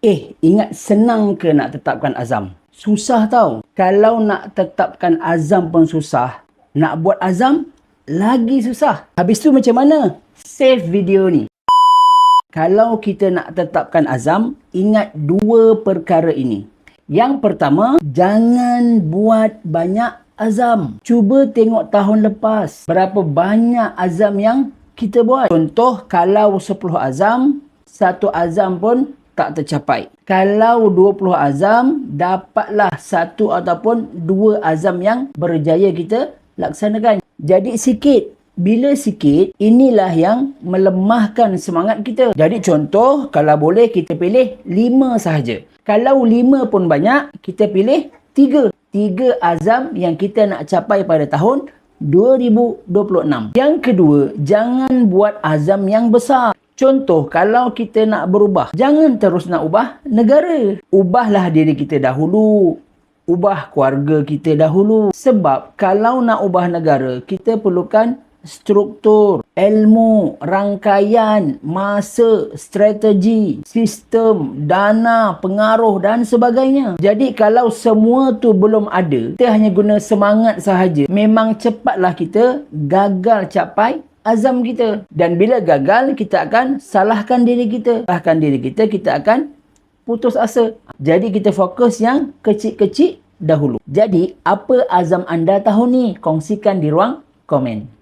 Ingat, senang ke nak tetapkan azam? Susah tau. Kalau nak tetapkan azam pun susah, nak buat azam lagi susah. Habis tu macam mana? Save video ni. Kalau kita nak tetapkan azam, ingat dua perkara ini. Yang pertama, jangan buat banyak azam. Cuba tengok tahun lepas, berapa banyak azam yang kita buat. Contoh, kalau 10 azam, satu azam pun tak tercapai. Kalau 20 azam, dapatlah satu ataupun dua azam yang berjaya kita laksanakan. Jadi sikit. Bila sikit, inilah yang melemahkan semangat kita. Jadi contoh, kalau boleh kita pilih 5 sahaja. Kalau 5 pun banyak, kita pilih 3. 3 azam yang kita nak capai pada tahun 2026. Yang kedua, jangan buat azam yang besar. Contoh, kalau kita nak berubah, jangan terus nak ubah negara. Ubahlah diri kita dahulu. Ubah keluarga kita dahulu. Sebab kalau nak ubah negara, kita perlukan struktur, ilmu, rangkaian, masa, strategi, sistem, dana, pengaruh dan sebagainya. Jadi kalau semua tu belum ada, kita hanya guna semangat sahaja, memang cepatlah kita gagal capai azam kita. Dan bila gagal, kita akan salahkan diri kita. Salahkan diri kita, kita akan putus asa. Jadi kita fokus yang kecil-kecil dahulu. Jadi apa azam anda tahun ni? Kongsikan di ruang komen.